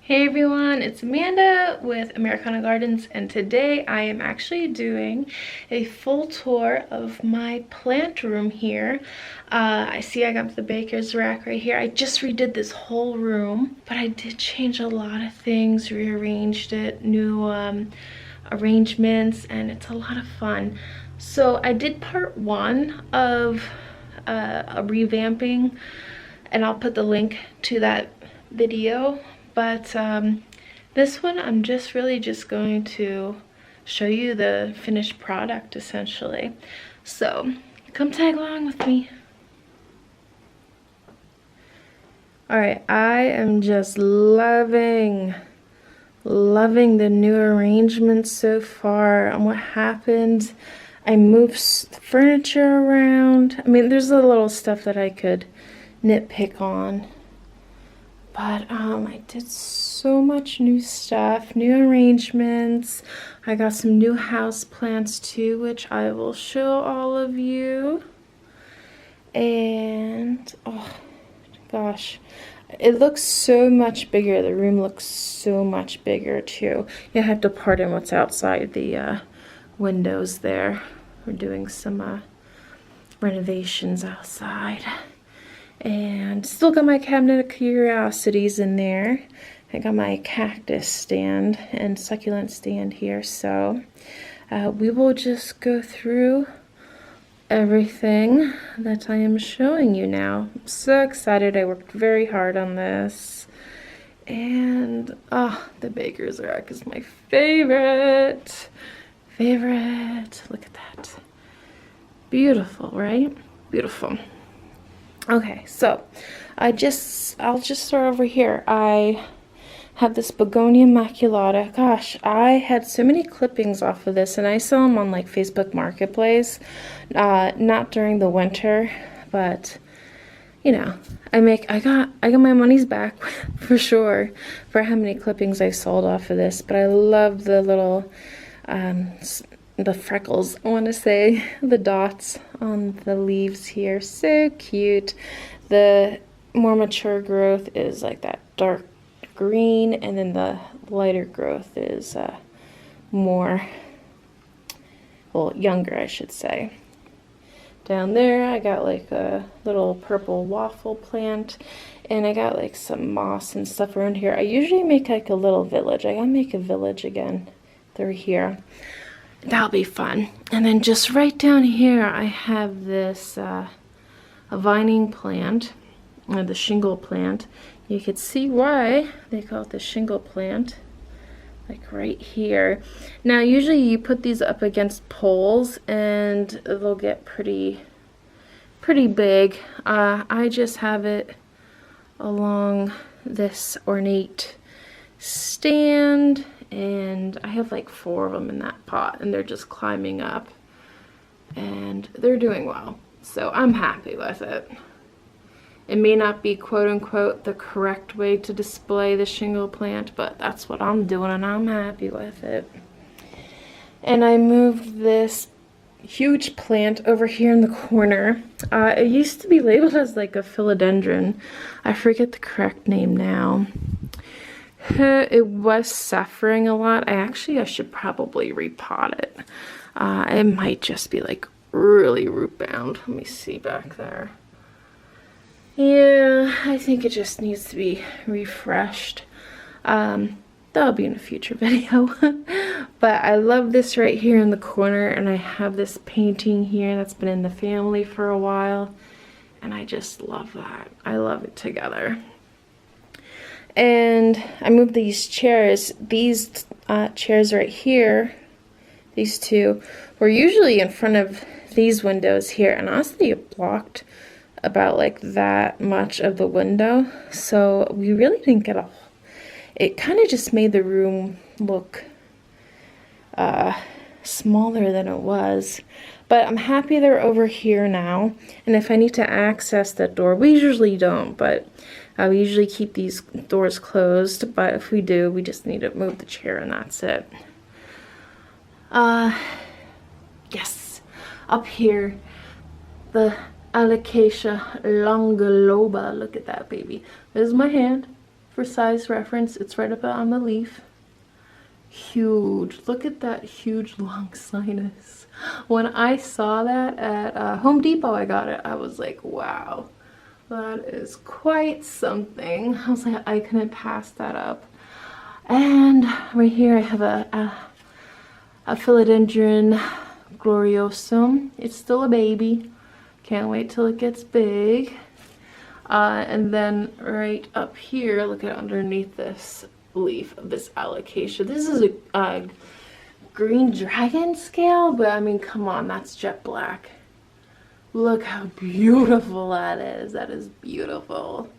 Hey everyone, it's Amanda with Americana Gardens, and today I am actually doing a full tour of my plant room here. I see I got the baker's rack right here. I just redid this whole room, but I did change a lot of things, rearranged it, new arrangements, and it's a lot of fun. So I did part one of a revamping, and I'll put the link to that video. But this one I'm just really just going to show you the finished product essentially. So come tag along with me. Alright, I am just loving the new arrangement so far. And what happened, I moved furniture around. I mean, there's a little stuff that I could nitpick on. But I did so much new stuff, new arrangements. I got some new house plants too, which I will show all of you. And oh gosh, it looks so much bigger. The room looks so much bigger too. You have to pardon what's outside the windows there. We're doing some renovations outside. And still got my cabinet of curiosities in there. I got my cactus stand and succulent stand here. So we will just go through everything that I am showing you now. I'm so excited. I worked very hard on this. And the baker's rack is my favorite. Look at that. Beautiful, right? Beautiful. Okay, so I'll just start over here. I have this begonia maculata. Gosh, I had so many clippings off of this, and I sell them on like Facebook Marketplace. Not during the winter, but you know, I got my money's back for sure for how many clippings I sold off of this. But I love the little the freckles, I want to say, the dots on the leaves here. So cute. The more mature growth is like that dark green, and then the lighter growth is more, well, younger, I should say. Down there I got like a little purple waffle plant, and I got like some moss and stuff around here. I usually make like a little village. I gotta make a village again through here. That'll be fun. And then just right down here I have this a vining plant, the shingle plant. You could see why they call it the shingle plant, like right here. Now usually you put these up against poles and they'll get pretty big. I just have it along this ornate stand, and I have like 4 of them in that pot, and they're just climbing up, and they're doing well. So I'm happy with it. It may not be quote-unquote the correct way to display the shingle plant, but that's what I'm doing, and I'm happy with it. And I moved this huge plant over here in the corner. It used to be labeled as like a philodendron. I forget the correct name now. It was suffering a lot. I should probably repot it. It might just be like really root bound. Let me see back there. Yeah, I think it just needs to be refreshed. That'll be in a future video. But I love this right here in the corner, and I have this painting here that's been in the family for a while, and I just love that. I love it together. And I moved these chairs. These chairs right here, these two, were usually in front of these windows here, and honestly it blocked about like that much of the window, so we really didn't get it kind of just made the room look smaller than it was. But I'm happy they're over here now, and if I need to access that door, we usually don't, but we usually keep these doors closed, but if we do, we just need to move the chair and that's it. Yes, up here, the Alocasia longiloba. Look at that baby. There's my hand. For size reference, it's right up on the leaf. Huge. Look at that huge long sinus. When I saw that at Home Depot, I got it. I was like, wow, that is quite something. I was like, I couldn't pass that up. And right here I have a philodendron gloriosum. It's still a baby. Can't wait till it gets big. And then right up here, look at underneath this leaf of this alocasia. This is a green dragon scale, but I mean, come on, that's jet black. Look how beautiful that is. That is beautiful.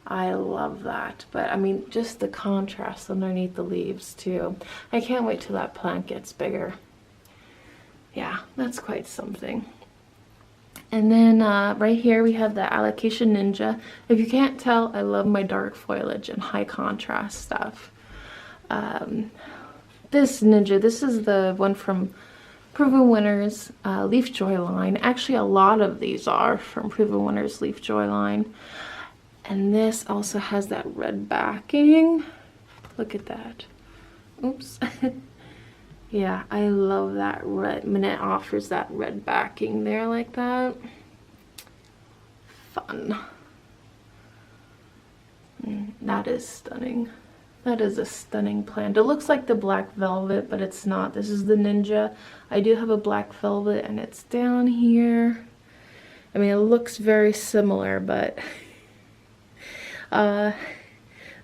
I love that. But I mean, just the contrast underneath the leaves too. I can't wait till that plant gets bigger. Yeah, that's quite something. And then right here we have the Alocasia Ninja. If you can't tell, I love my dark foliage and high contrast stuff. This Ninja, this is the one from Proven Winners Leaf Joy line. Actually, a lot of these are from Proven Winners Leaf Joy line. And this also has that red backing. Look at that. Oops. Yeah, I love that red, when it offers that red backing there like that. Fun. That is stunning. That is a stunning plant. It looks like the black velvet, but it's not. This is the Ninja. I do have a black velvet and it's down here. I mean, it looks very similar, but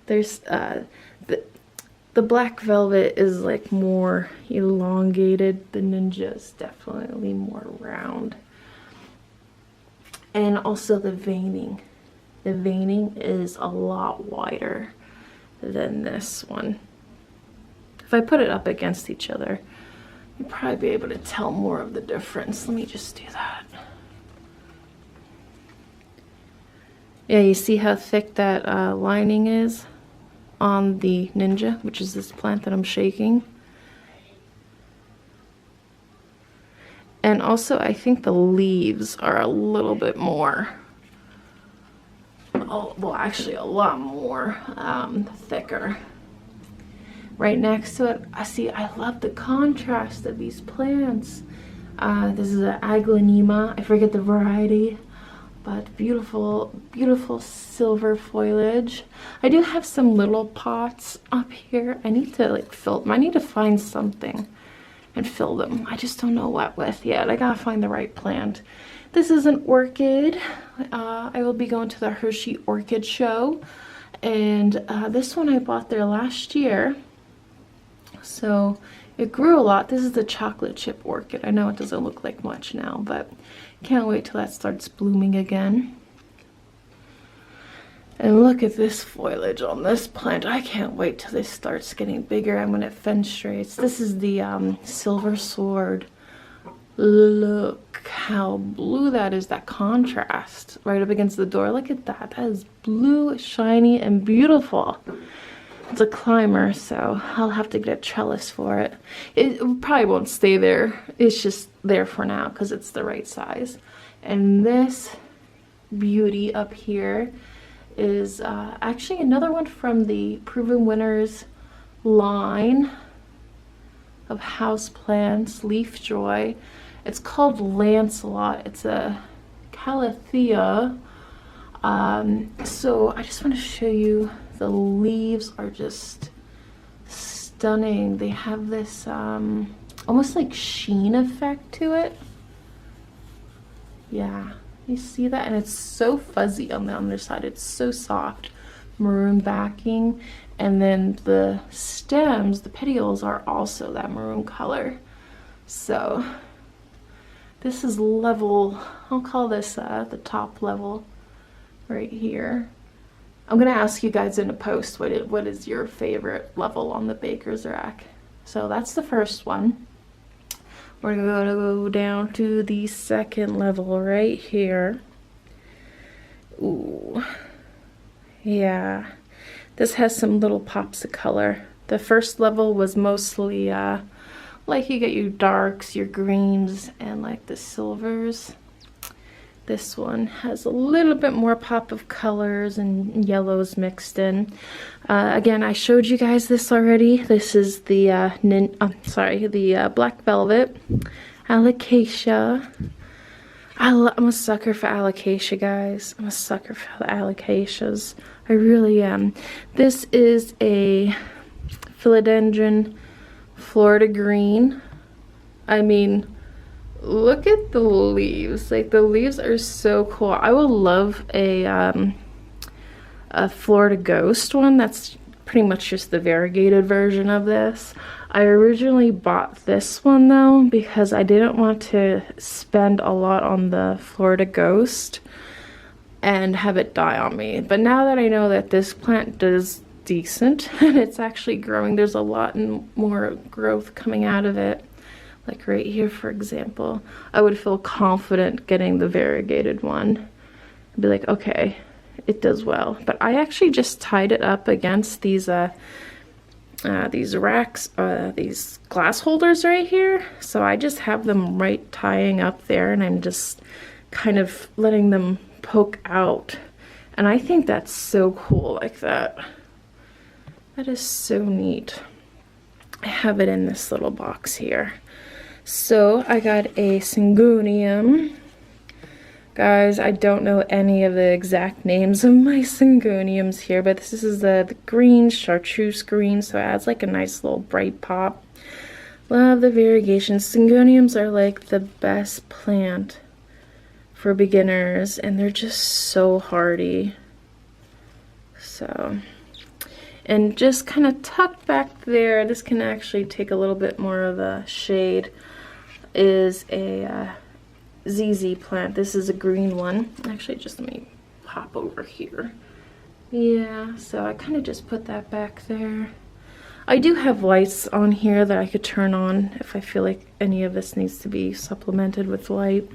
there's the black velvet is like more elongated. The Ninja is definitely more round. And also the veining. The veining is a lot wider than this one. If I put it up against each other, you'll probably be able to tell more of the difference. Let me just do that. Yeah, you see how thick that lining is on the Ninja, which is this plant that I'm shaking. And also I think the leaves are a little bit more, oh, well actually a lot more thicker. Right next to it, I love the contrast of these plants. This is an aglaonema, I forget the variety, but beautiful, beautiful silver foliage. I do have some little pots up here. I need to like fill them. I need to find something and fill them. I just don't know what with yet. I gotta find the right plant. This is an orchid. I will be going to the Hershey Orchid Show. And this one I bought there last year. So it grew a lot. This is the chocolate chip orchid. I know it doesn't look like much now, but can't wait till that starts blooming again. And look at this foliage on this plant. I can't wait till this starts getting bigger and when it fenestrates. This is the silver sword. Look how blue that is, that contrast right up against the door. Look at that. That is blue, shiny, and beautiful. It's a climber, so I'll have to get a trellis for it. It probably won't stay there. It's just there for now because it's the right size. And this beauty up here is actually another one from the Proven Winners line of houseplants, Leaf Joy. It's called Lancelot. It's a calathea. So I just want to show you, the leaves are just stunning. They have this almost like sheen effect to it. Yeah, you see that? And it's so fuzzy on the underside. It's so soft. Maroon backing. And then the stems, the petioles, are also that maroon color. So this is level, I'll call this the top level right here. I'm gonna ask you guys in a post what is your favorite level on the baker's rack. So that's the first one. We're gonna go down to the second level right here. Ooh, yeah, this has some little pops of color. The first level was mostly like you get your darks, your greens, and like the silvers. This one has a little bit more pop of colors and yellows mixed in. Again, I showed you guys this already. This is the Black Velvet Alocasia. I'm a sucker for alocasia, guys. I'm a sucker for the alocasias. I really am. This is a philodendron Florida green. I mean, look at the leaves. Like, the leaves are so cool. I would love a Florida Ghost one. That's pretty much just the variegated version of this. I originally bought this one though because I didn't want to spend a lot on the Florida Ghost and have it die on me. But now that I know that this plant does decent and it's actually growing, there's a lot more growth coming out of it. Like right here, for example, I would feel confident getting the variegated one. I'd be like, okay, it does well. But I actually just tied it up against these racks, these glass holders right here. So I just have them right tying up there, and I'm just kind of letting them poke out. And I think that's so cool like that. That is so neat. I have it in this little box here. So I got a Syngonium. Guys, I don't know any of the exact names of my Syngoniums here, but this is the green, chartreuse green, so it adds like a nice little bright pop. Love the variegation. Syngoniums are like the best plant for beginners, and they're just so hardy. So, and just kind of tucked back there, this can actually take a little bit more of a shade, is a ZZ plant. This is a green one. Actually, just let me hop over here. Yeah, so I kind of just put that back there. I do have lights on here that I could turn on if I feel like any of this needs to be supplemented with light.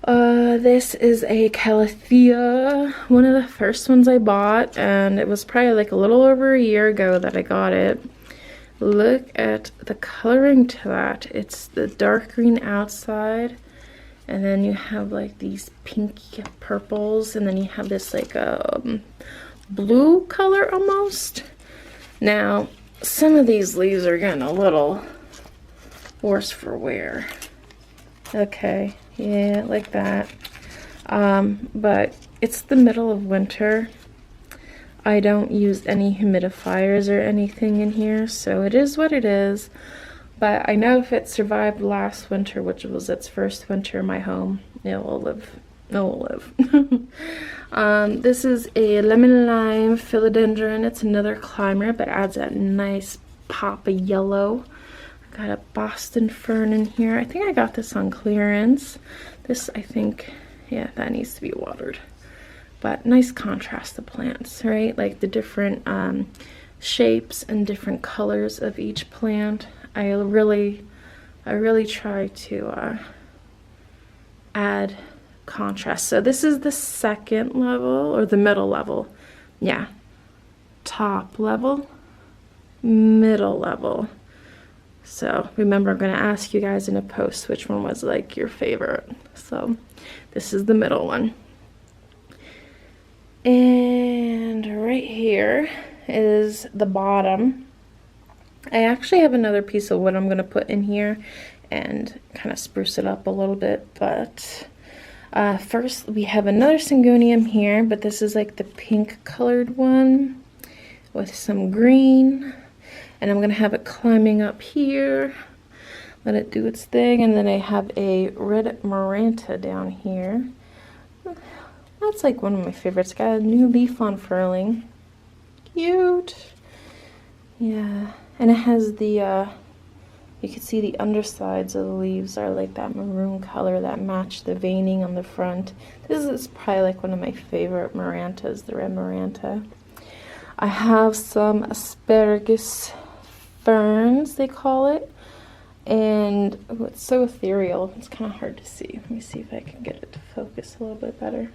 This is a Calathea, one of the first ones I bought, and it was probably like a little over a year ago that I got it. Look at the coloring to that. It's the dark green outside, and then you have like these pinky purples, and then you have this like blue color almost. Now, some of these leaves are getting a little worse for wear. Okay, yeah, like that. But it's the middle of winter. I don't use any humidifiers or anything in here, so it is what it is. But I know if it survived last winter, which was its first winter in my home, it will live. It will live. This is a lemon lime philodendron. It's another climber, but adds that nice pop of yellow. I got a Boston fern in here. I think I got this on clearance. This, I think, yeah, that needs to be watered. But nice contrast of plants, right? Like the different shapes and different colors of each plant. I really try to add contrast. So this is the second level, or the middle level. Yeah, top level, middle level. So remember, I'm going to ask you guys in a post which one was like your favorite. So this is the middle one. And right here is the bottom. I actually have another piece of wood I'm going to put in here and kind of spruce it up a little bit. But first we have another Syngonium here, but this is like the pink colored one with some green. And I'm going to have it climbing up here. Let it do its thing. And then I have a red Maranta down here. That's like one of my favorites. Got a new leaf unfurling. Cute. Yeah. And it has the, you can see the undersides of the leaves are like that maroon color that match the veining on the front. This is probably like one of my favorite Marantas, the red Maranta. I have some asparagus ferns, they call it. And oh, it's so ethereal. It's kind of hard to see. Let me see if I can get it to focus a little bit better.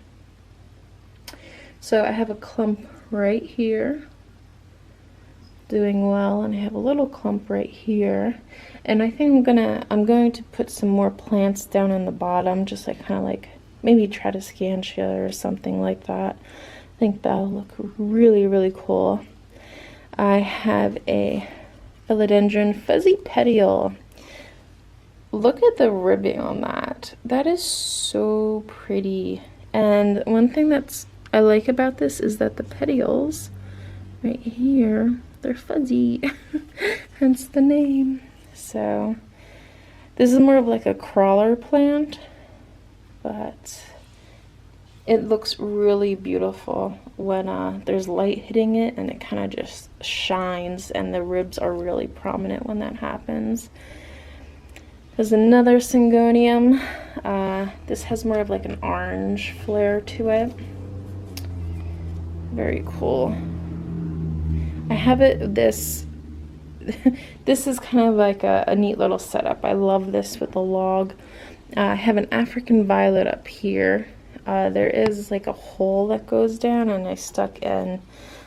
So I have a clump right here doing well, and I have a little clump right here. And I think I'm going to put some more plants down in the bottom, just like kind of like maybe Tradescantia or something like that. I think that'll look really, really cool. I have a philodendron fuzzy petiole. Look at the ribbing on that. That is so pretty. And one thing that's I like about this is that the petioles right here, they're fuzzy, hence the name. So this is more of like a crawler plant, but it looks really beautiful when there's light hitting it, and it kind of just shines, and the ribs are really prominent when that happens. There's another Syngonium. This has more of like an orange flare to it. Very cool. I have it this this is kind of like a neat little setup. I love this with the log. I have an African violet up here. There is like a hole that goes down, and I stuck in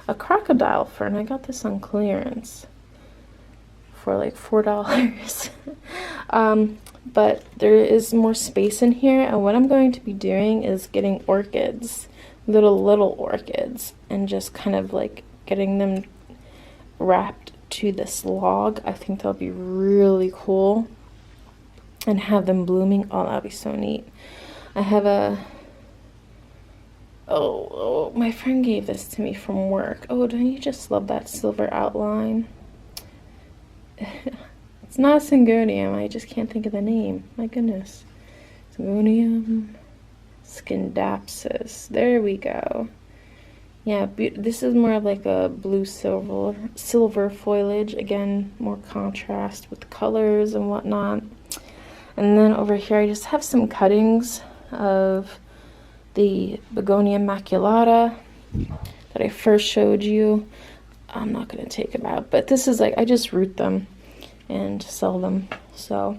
a crocodile fern. I got this on clearance for like $4. But there is more space in here, and what I'm going to be doing is getting orchids, little orchids, and just kind of like getting them wrapped to this log. I think that'll be really cool, and have them blooming. Oh, that'll be so neat. I have a oh, my friend gave this to me from work. Oh, don't you just love that silver outline? It's not a Syngonium, I just can't think of the name. My goodness. Syngonium scindapsus. There we go. Yeah, this is more of like a blue silver foliage. Again, more contrast with the colors and whatnot. And then over here I just have some cuttings of the Begonia maculata that I first showed you. I'm not going to take them out, but this is like, I just root them and sell them. So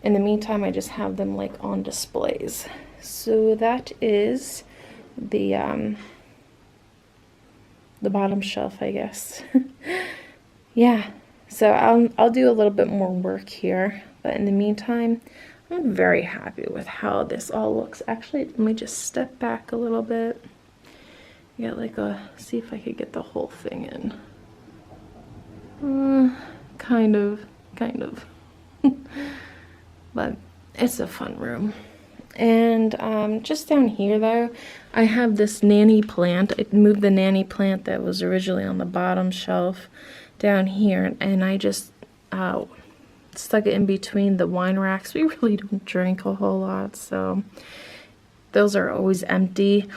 in the meantime, I just have them like on displays. So that is the bottom shelf, I guess. Yeah, so I'll do a little bit more work here, but in the meantime, I'm very happy with how this all looks. Actually, let me just step back a little bit. Yeah, like see if I could get the whole thing in. Kind of. But it's a fun room. And just down here though, I have this nanny plant. I moved the nanny plant that was originally on the bottom shelf down here, and I just stuck it in between the wine racks. We really don't drink a whole lot, so those are always empty.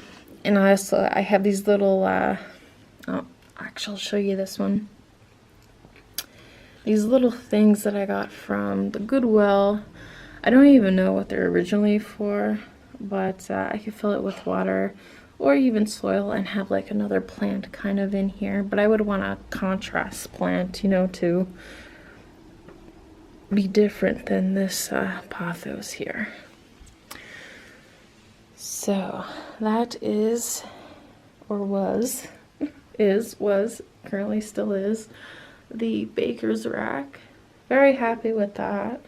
And I have these little actually I'll show you this one. These little things that I got from the Goodwill. I don't even know what they're originally for, but I could fill it with water or even soil and have like another plant kind of in here. But I would want a contrast plant, you know, to be different than this pothos here. So that is, or was, currently still is, the baker's rack. Very happy with that.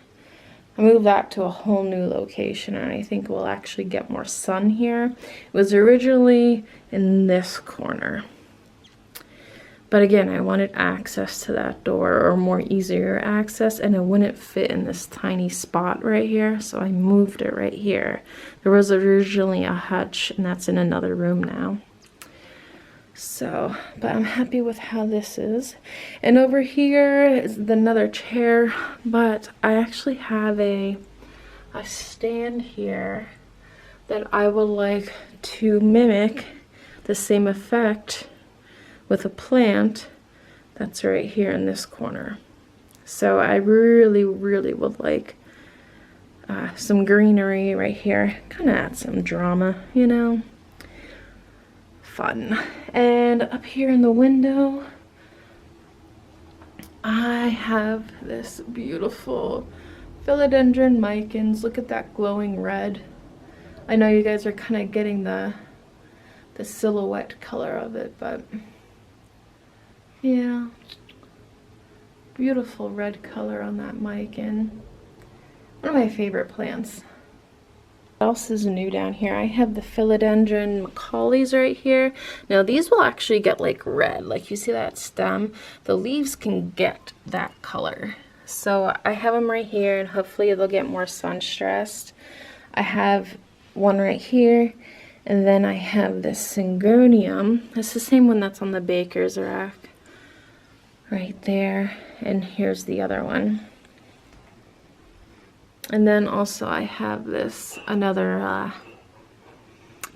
I moved that to a whole new location, and I think we'll actually get more sun here. It was originally in this corner, but again, I wanted access to that door, or more easier access, and it wouldn't fit in this tiny spot right here, so I moved it right here. There was originally a hutch, and that's in another room now. So, but I'm happy with how this is. And over here is another chair, but I actually have a stand here that I would like to mimic the same effect with a plant that's right here in this corner. So I really would like some greenery right here, kind of add some drama, you know. Fun. And up here in the window, I have this beautiful philodendron micans. Look at that glowing red. I know you guys are kind of getting the silhouette color of it, but yeah, beautiful red color on that mican. One of my favorite plants. What else is new down here? I have the philodendron macauleys right here. Now these will actually get like red, like you see that stem? The leaves can get that color. So I have them right here, and hopefully they'll get more sun stressed. I have one right here, and then I have this syngonium. It's the same one that's on the baker's rack right there, and here's the other one. And then also I have this another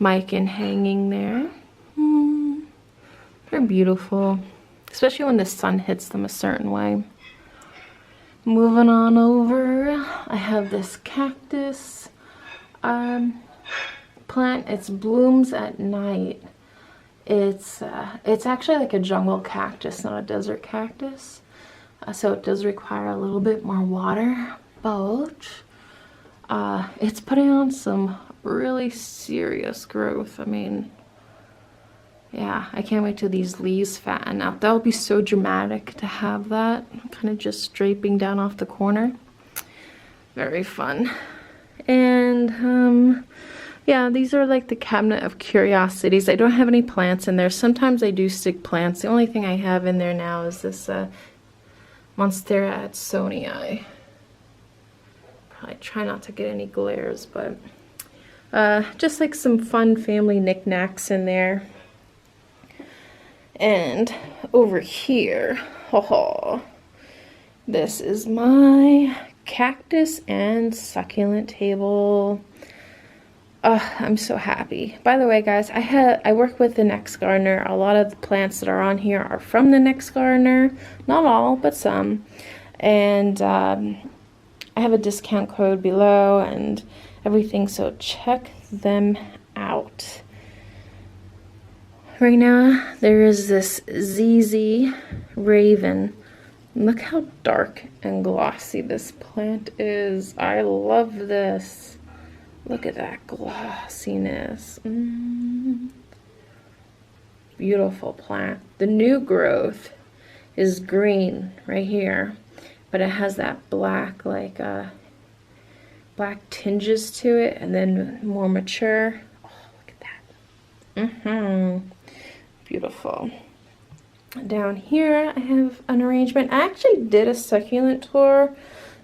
mican hanging there. They're beautiful, especially when the sun hits them a certain way. Moving on over, I have this cactus plant. It blooms at night. It's actually like a jungle cactus, not a desert cactus. So it does require a little bit more water, but it's putting on some really serious growth. I mean, yeah, I can't wait till these leaves fatten out. That would be so dramatic to have that kind of just draping down off the corner. Very fun. And yeah, these are like the cabinet of curiosities. I don't have any plants in there. Sometimes I do stick plants. The only thing I have in there now is this Monstera Adsonii. I try not to get any glares, but just like some fun family knickknacks in there. And over here, this is my cactus and succulent table. I'm so happy. By the way, guys, I work with the Next Gardener. A lot of the plants that are on here are from the Next Gardener. Not all, but some. And I have a discount code below and everything, so check them out. Right now, there is this ZZ Raven. Look how dark and glossy this plant is. I love this. Look at that glossiness. Beautiful plant. The new growth is green right here, but it has that black, like black tinges to it, and then more mature. Oh, look at that. Beautiful. Down here I have an arrangement. I actually did a succulent tour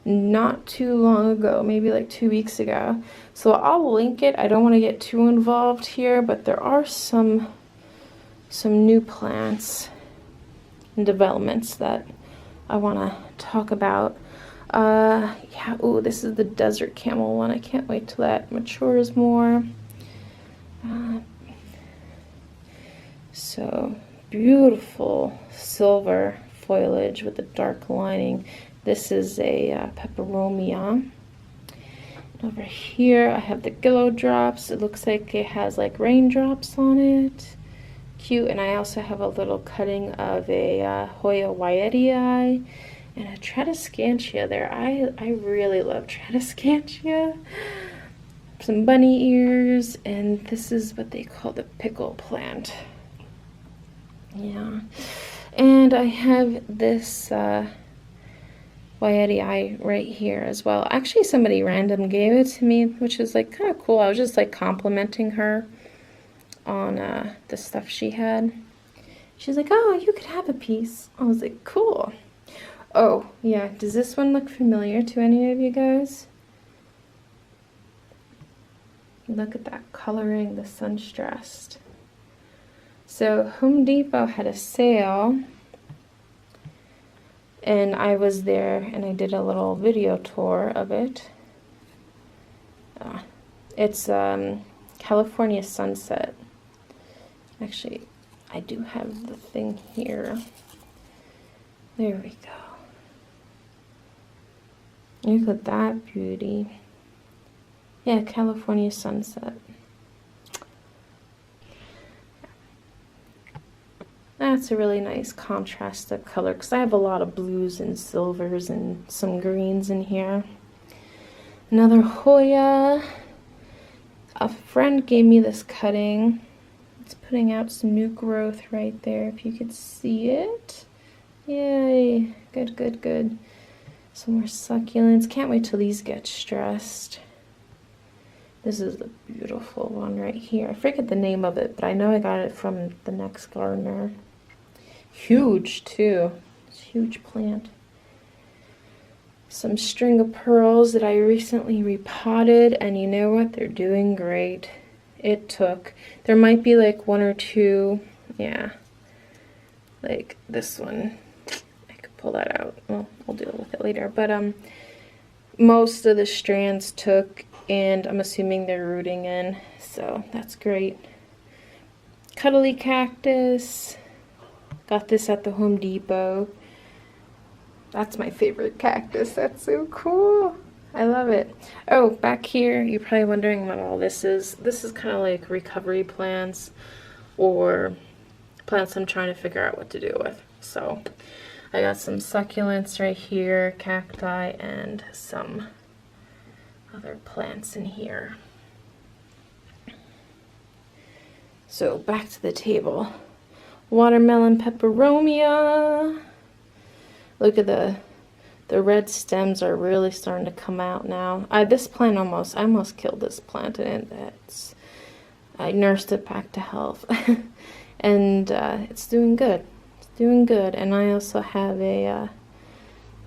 not too long ago, maybe like 2 weeks ago, so I'll link it. I don't want to get too involved here, but there are some new plants and developments that I want to talk about. Yeah, ooh, this is the desert camel one. I can't wait till that matures more. So beautiful silver foliage with a dark lining. This is a peperomia. Over here I have the gillow drops. It looks like it has like raindrops on it. Cute. And I also have a little cutting of a Hoya Wyetii and a Tradescantia there. I really love Tradescantia. Some bunny ears, and this is what they call the pickle plant. Yeah. And I have this Wyetii right here as well. Actually, somebody random gave it to me, which is like kind of cool. I was just like complimenting her on the stuff she had. She's like, oh, you could have a piece. I was like, cool. Oh, yeah. Does this one look familiar to any of you guys? Look at that coloring, the sun-stressed. So Home Depot had a sale, and I was there and I did a little video tour of it. It's California Sunset. Actually, I do have the thing here. There we go. Look at that beauty. Yeah, California Sunset. That's a really nice contrast of color because I have a lot of blues and silvers and some greens in here. Another Hoya. A friend gave me this cutting. It's putting out some new growth right there, if you could see it. Yay. Good, good, good. Some more succulents. Can't wait till these get stressed. This is the beautiful one right here. I forget the name of it, but I know I got it from the next gardener. Huge too. It's a huge plant. Some string of pearls that I recently repotted, and you know what? They're doing great. There might be like one or two, yeah, like this one. I could pull that out. Well, I'll deal with it later. But most of the strands took, and I'm assuming they're rooting in, so that's great. Cuddly cactus. Got this at the Home Depot. That's my favorite cactus. That's so cool. I love it. Oh, back here, you're probably wondering what all this is. This is kind of like recovery plants or plants I'm trying to figure out what to do with. So I got some succulents right here, cacti, and some other plants in here. So back to the table. Watermelon peperomia. Look at the red stems are really starting to come out now. This plant I almost killed this plant, and I nursed it back to health. And it's doing good. It's doing good. And I also have a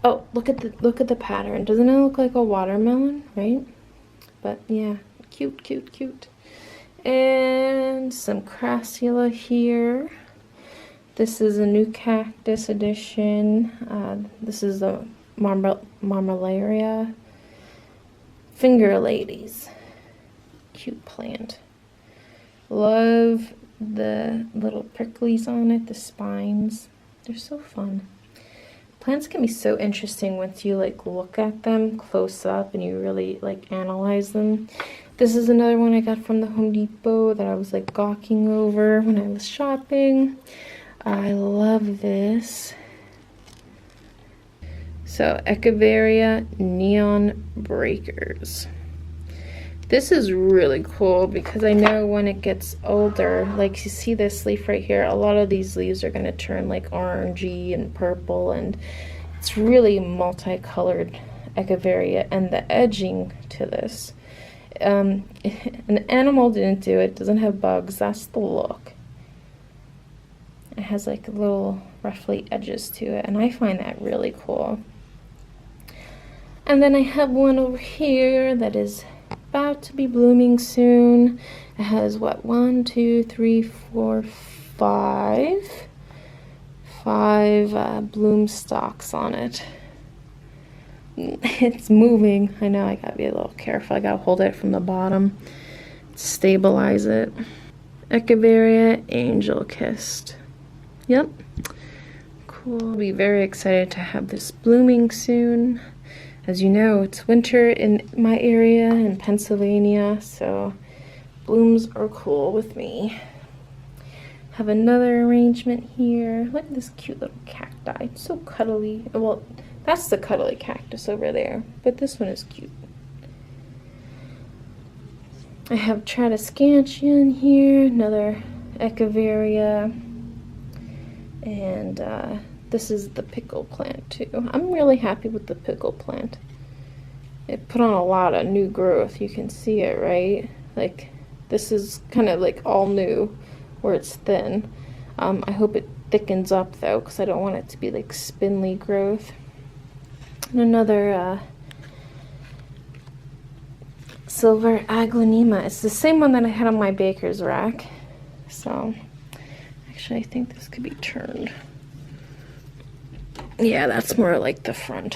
oh, look at the pattern. Doesn't it look like a watermelon, right? But yeah, cute, cute, cute. And some crassula here. This is a new cactus edition. This is the Marmolaria Finger Ladies. Cute plant. Love the little pricklies on it, the spines. They're so fun. Plants can be so interesting once you like look at them close up and you really like analyze them. This is another one I got from the Home Depot that I was like gawking over when I was shopping. I love this. So, Echeveria Neon Breakers. This is really cool because I know when it gets older, like you see this leaf right here, a lot of these leaves are going to turn like orangey and purple, and it's really multicolored Echeveria. And the edging to this, an animal didn't do it, doesn't have bugs, that's the look. It has like little ruffly edges to it, and I find that really cool. And then I have one over here that is about to be blooming soon. It has what, 1, 2, 3, 4, 5 bloom stalks on it. It's moving. I know I gotta be a little careful. I gotta hold it from the bottom to stabilize it. Echeveria Angel Kissed. Yep. Cool. I'll be very excited to have this blooming soon. As you know, it's winter in my area in Pennsylvania, so blooms are cool with me. Have another arrangement here. Look at this cute little cacti. It's so cuddly. Well, that's the cuddly cactus over there, but this one is cute. I have Tradescantia here, another Echeveria. And this is the pickle plant too. I'm really happy with the pickle plant. It put on a lot of new growth. You can see it, right? Like this is kind of like all new where it's thin. I hope it thickens up though, because I don't want it to be like spindly growth. And another silver aglaonema. It's the same one that I had on my baker's rack. So actually, I think this could be turned. Yeah, that's more like the front.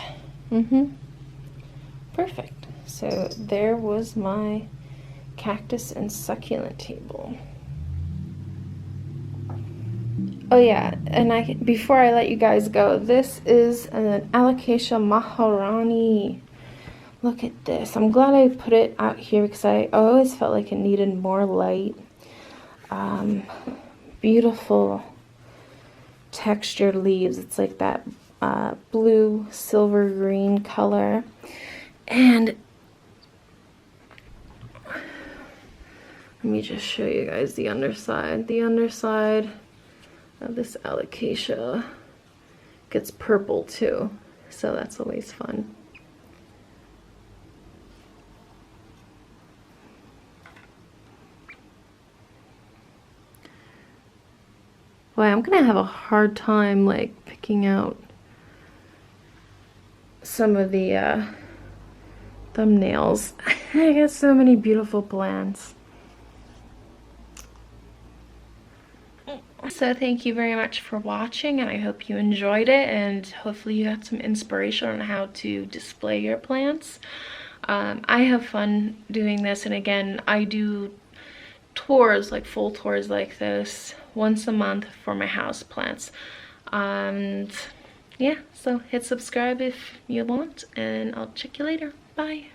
Perfect. So there was my cactus and succulent table. Oh yeah, and before I let you guys go, this is an Alocasia Maharani. Look at this. I'm glad I put it out here because I always felt like it needed more light. Beautiful textured leaves. It's like that blue silver green color. And let me just show you guys the underside. The underside of this alocasia gets purple too, so that's always fun. Boy, I'm gonna have a hard time like picking out some of the thumbnails. I got so many beautiful plants. So thank you very much for watching, and I hope you enjoyed it, and hopefully you got some inspiration on how to display your plants. I have fun doing this, and again, I do tours, like full tours like this, once a month for my house plants. And yeah, so hit subscribe if you want, and I'll check you later. Bye.